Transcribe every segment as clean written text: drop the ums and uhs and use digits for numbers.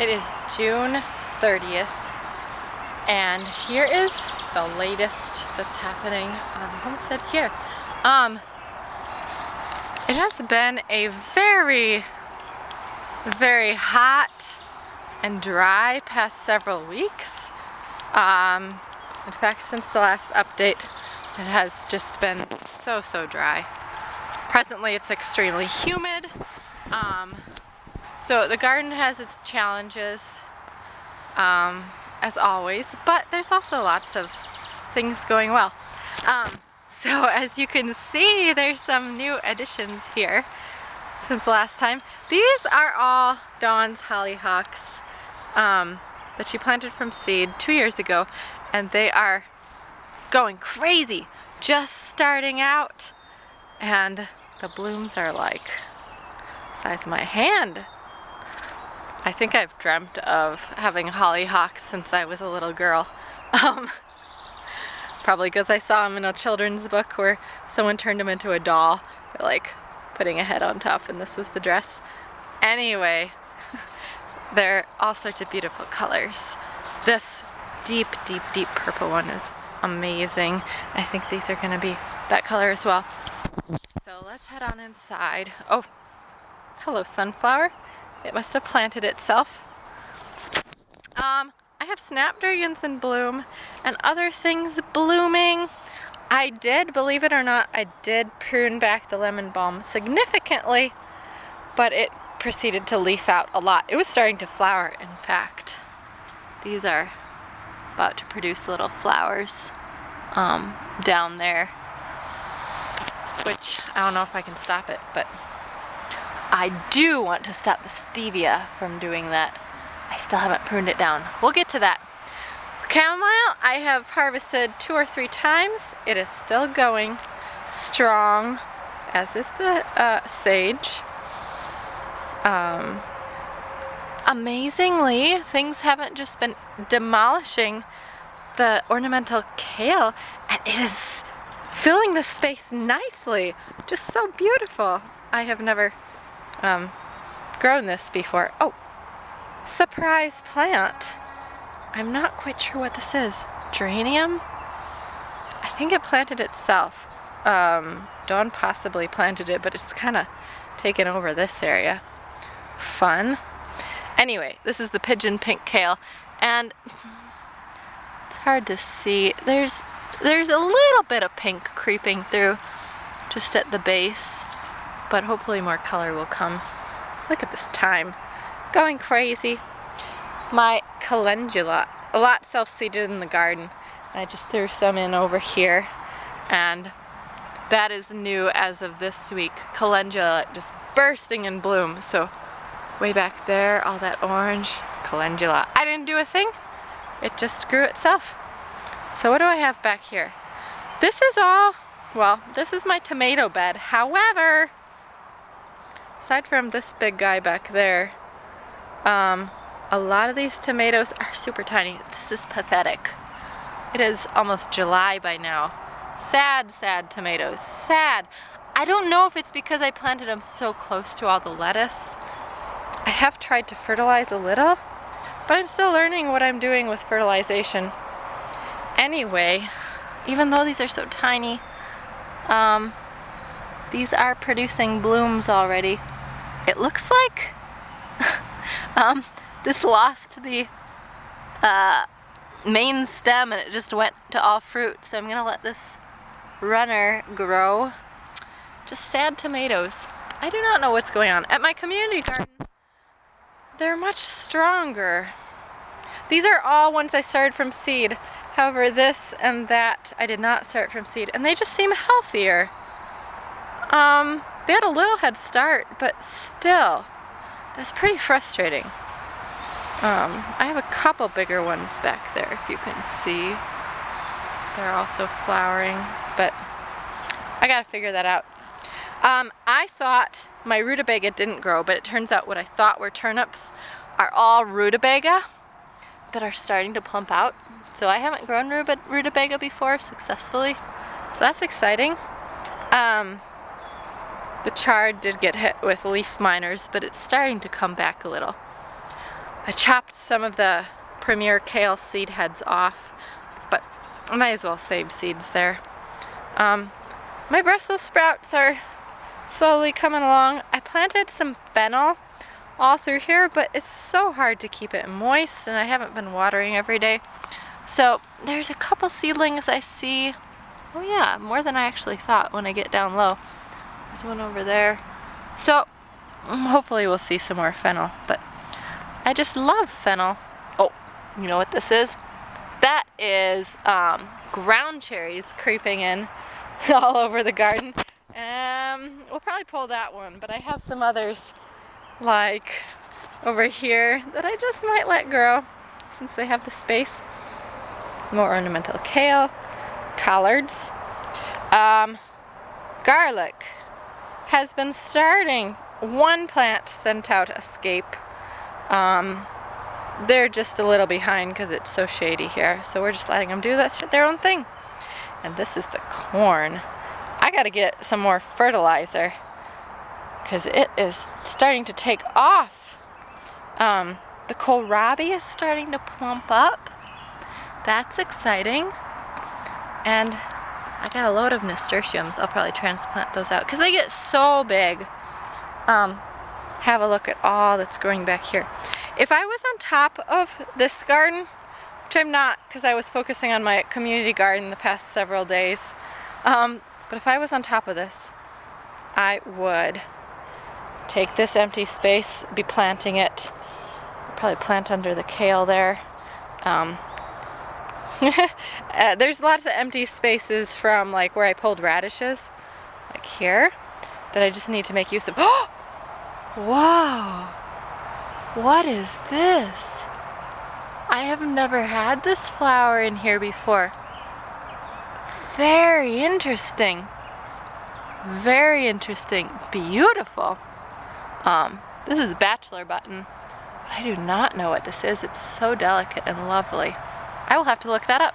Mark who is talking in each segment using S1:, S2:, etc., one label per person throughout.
S1: It is June 30th, and here is the latest that's happening on the homestead here. It has been a very, very hot and dry past several weeks. In fact, since the last update, it has just been so dry. Presently, it's extremely humid. So the garden has its challenges, as always, but there's also lots of things going well. So as you can see, there's some new additions here since last time. These are all Dawn's hollyhocks that she planted from seed 2 years ago, and they are going crazy, just starting out, and the blooms are like the size of my hand. I think I've dreamt of having hollyhocks since I was a little girl. Probably because I saw them in a children's book where someone turned them into a doll, like putting a head on top, and this was the dress. Anyway, they're all sorts of beautiful colors. This deep purple one is amazing. I think these are going to be that color as well. So let's head on inside. Oh, hello sunflower. It must have planted itself. I have snapdragons in bloom and other things blooming. I did, believe it or not, I did prune back the lemon balm significantly, but it proceeded to leaf out a lot. It was starting to flower, in fact. These are about to produce little flowers down there, which I don't know if I can stop it, but I do want to stop the stevia from doing that. I still haven't pruned it down. We'll get to that. Chamomile, I have harvested 2 or 3 times. It is still going strong, as is the sage. Amazingly, things haven't just been demolishing the ornamental kale, and it is filling the space nicely. Just so beautiful. I have never grown this before. Oh, surprise plant. I'm not quite sure what this is. Geranium? I think it planted itself. Dawn possibly planted it, but it's kind of taken over this area. Fun. Anyway, this is the pigeon pink kale, and it's hard to see. There's a little bit of pink creeping through just at the base, but hopefully more color will come. Look at this thyme, going crazy. My calendula, a lot self-seeded in the garden. I just threw some in over here, and that is new as of this week. Calendula just bursting in bloom. So way back there, all that orange, calendula. I didn't do a thing. It just grew itself. So what do I have back here? This is all, well, this is my tomato bed. However, aside from this big guy back there, a lot of these tomatoes are super tiny. This is pathetic. It is almost July by now. Sad tomatoes. Sad. I don't know if it's because I planted them so close to all the lettuce. I have tried to fertilize a little, but I'm still learning what I'm doing with fertilization. Anyway, even though these are so tiny, these are producing blooms already. It looks like this lost the main stem and it just went to all fruit. So I'm gonna let this runner grow. Just sad tomatoes. I do not know what's going on. At my community garden, they're much stronger. These are all ones I started from seed. However, this and that I did not start from seed, and they just seem healthier. They had a little head start, but still, that's pretty frustrating. I have a couple bigger ones back there, if you can see. They're also flowering, but I gotta figure that out. I thought my rutabaga didn't grow, but it turns out what I thought were turnips are all rutabaga that are starting to plump out. So I haven't grown rutabaga before successfully, so that's exciting. The chard did get hit with leaf miners, but it's starting to come back a little. I chopped some of the Premier Kale seed heads off, but I might as well save seeds there. My Brussels sprouts are slowly coming along. I planted some fennel all through here, but it's so hard to keep it moist, and I haven't been watering every day. So there's a couple seedlings I see. Oh yeah, more than I actually thought when I get down low. There's one over there. So hopefully we'll see some more fennel, but I just love fennel. Oh, you know what this is? That is ground cherries creeping in all over the garden. We'll probably pull that one, but I have some others like over here that I just might let grow since they have the space. More ornamental kale, collards, garlic has been starting. One plant sent out escape. They're just a little behind because it's so shady here, so we're just letting them do their own thing. And this is the corn. I gotta get some more fertilizer because it is starting to take off. The kohlrabi is starting to plump up. That's exciting. And I got a load of nasturtiums. I'll probably transplant those out because they get so big. Have a look at all that's growing back here. If I was on top of this garden, which I'm not because I was focusing on my community garden the past several days, but if I was on top of this, I would take this empty space, be planting it, probably plant under the kale there. There's lots of empty spaces from like where I pulled radishes, like here, that I just need to make use of. Oh! Wow! What is this? I have never had this flower in here before. Very interesting. Very interesting. Beautiful. This is bachelor button. But I do not know what this is. It's so delicate and lovely. I will have to look that up.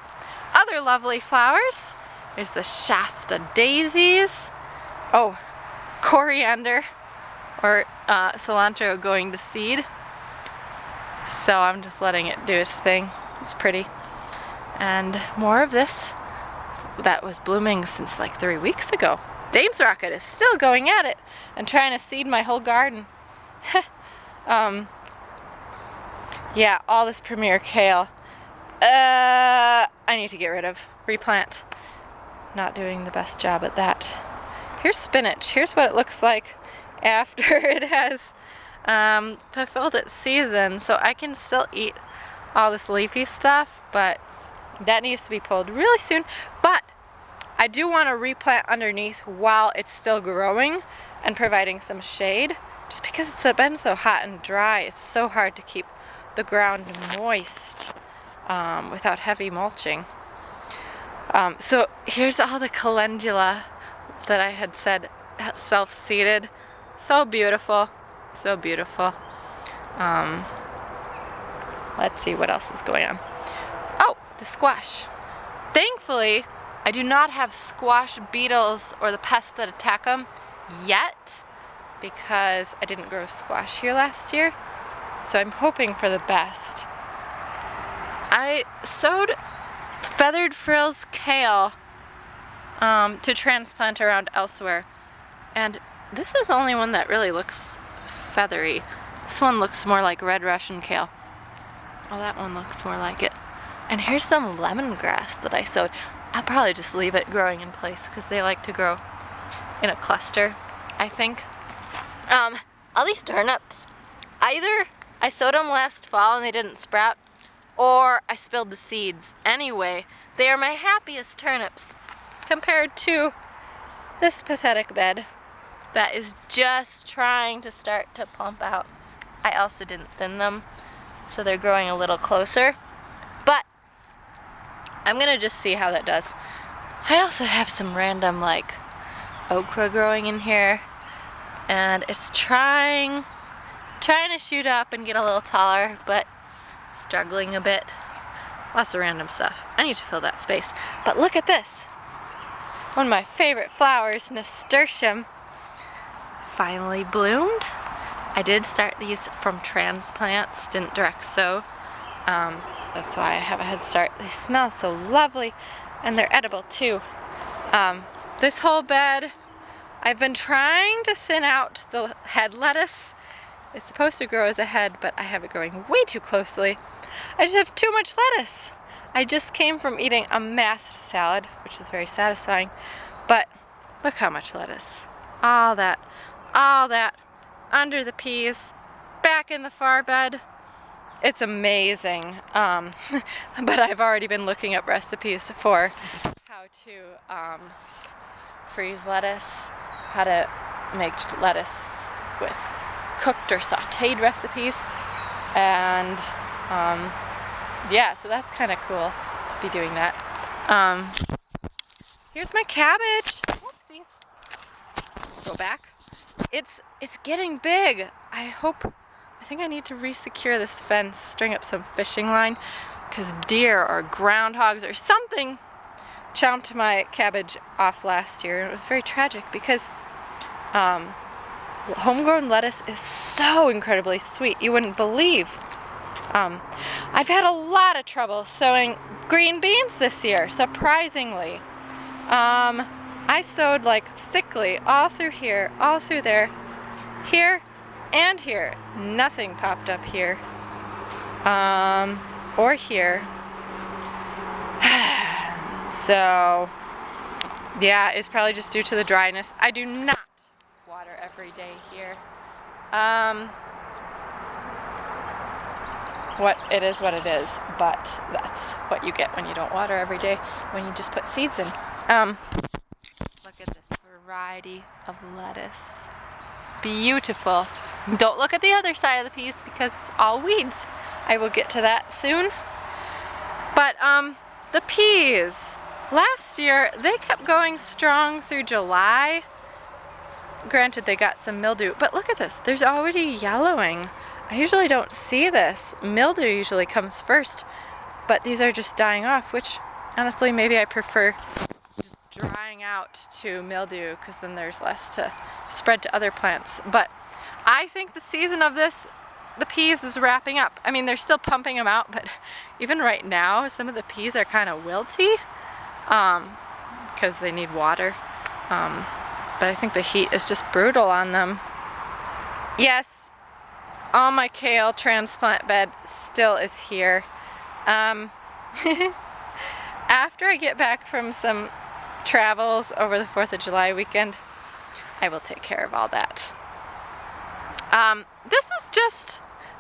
S1: Other lovely flowers. There's the Shasta daisies. Oh, coriander or cilantro going to seed. So I'm just letting it do its thing. It's pretty. And more of this that was blooming since like 3 weeks ago. Dame's Rocket is still going at it and trying to seed my whole garden. Yeah, all this Premier Kale. I need to get rid of. Replant. Not doing the best job at that. Here's spinach. Here's what it looks like after it has fulfilled its season. So I can still eat all this leafy stuff, but that needs to be pulled really soon. But I do want to replant underneath while it's still growing and providing some shade. Just because it's been so hot and dry, it's so hard to keep the ground moist without heavy mulching. So here's all the calendula that I had said self-seeded. So beautiful, so beautiful. Let's see what else is going on. Oh, the squash. Thankfully, I do not have squash beetles or the pests that attack them yet because I didn't grow squash here last year. So I'm hoping for the best. I sowed feathered frills kale to transplant around elsewhere. And this is the only one that really looks feathery. This one looks more like red Russian kale. Oh, that one looks more like it. And here's some lemongrass that I sowed. I'll probably just leave it growing in place because they like to grow in a cluster, I think. All these turnips, either I sowed them last fall and they didn't sprout, or I spilled the seeds. Anyway, they are my happiest turnips compared to this pathetic bed that is just trying to start to plump out. I also didn't thin them, so they're growing a little closer. But I'm gonna just see how that does. I also have some random like okra growing in here, and it's trying to shoot up and get a little taller, but struggling a bit. Lots of random stuff. I need to fill that space. But look at this. One of my favorite flowers, nasturtium. finally bloomed. I did start these from transplants, didn't direct sow. That's why I have a head start. They smell so lovely, and they're edible too. This whole bed, I've been trying to thin out the head lettuce. It's supposed to grow as a head, but I have it growing way too closely. I just have too much lettuce. I just came from eating a massive salad, which is very satisfying, but look how much lettuce. All that under the peas, back in the far bed. It's amazing. But I've already been looking up recipes for how to freeze lettuce, how to make lettuce with cooked or sauteed recipes, and yeah, so that's kind of cool to be doing that. Here's my cabbage. Whoopsies. Let's go back. It's getting big. I think I need to re-secure this fence, string up some fishing line, because deer or groundhogs or something chomped my cabbage off last year, and it was very tragic because homegrown lettuce is so incredibly sweet, you wouldn't believe. I've had a lot of trouble sowing green beans this year, surprisingly. I sowed like thickly all through here, all through there, here and here. Nothing popped up here, or here. So yeah, it's probably just due to the dryness. I do not water every day here. It is what it is, but that's what you get when you don't water every day, when you just put seeds in. Look at this variety of lettuce. Beautiful. Don't look at the other side of the piece because it's all weeds. I will get to that soon. But the peas, last year they kept going strong through July. Granted, they got some mildew, but look at this, there's already yellowing. I usually don't see this. Mildew usually comes first, but these are just dying off, which honestly maybe I prefer just drying out to mildew, because then there's less to spread to other plants. But I think the season of the peas is wrapping up. I mean, they're still pumping them out, but even right now, some of the peas are kind of wilty because they need water. But I think the heat is just brutal on them. Yes, all my kale transplant bed still is here. After I get back from some travels over the 4th of July weekend, I will take care of all that. This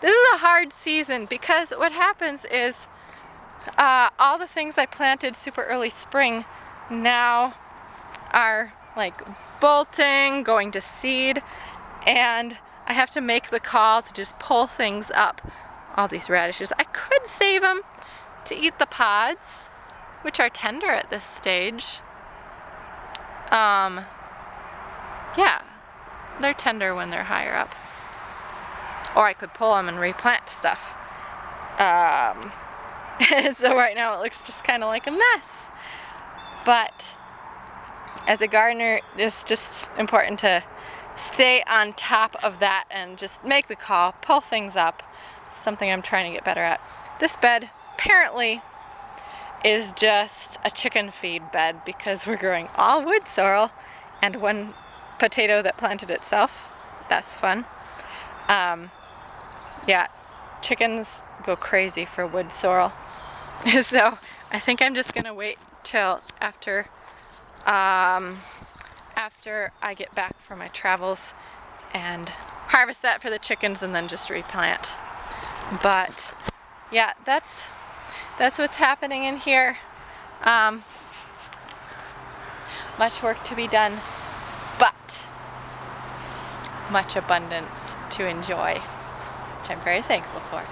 S1: is a hard season because what happens is all the things I planted super early spring now are like bolting, going to seed, and I have to make the call to just pull things up. All these radishes. I could save them to eat the pods, which are tender at this stage. Yeah, they're tender when they're higher up. Or I could pull them and replant stuff. So right now it looks just kind of like a mess. But as a gardener, it's just important to stay on top of that and just make the call, pull things up. It's something I'm trying to get better at. This bed apparently is just a chicken feed bed because we're growing all wood sorrel and one potato that planted itself. That's fun. Yeah, chickens go crazy for wood sorrel. So I think I'm just gonna wait till after I get back from my travels and harvest that for the chickens and then just replant. But yeah, that's what's happening in here. Much work to be done, but much abundance to enjoy, which I'm very thankful for.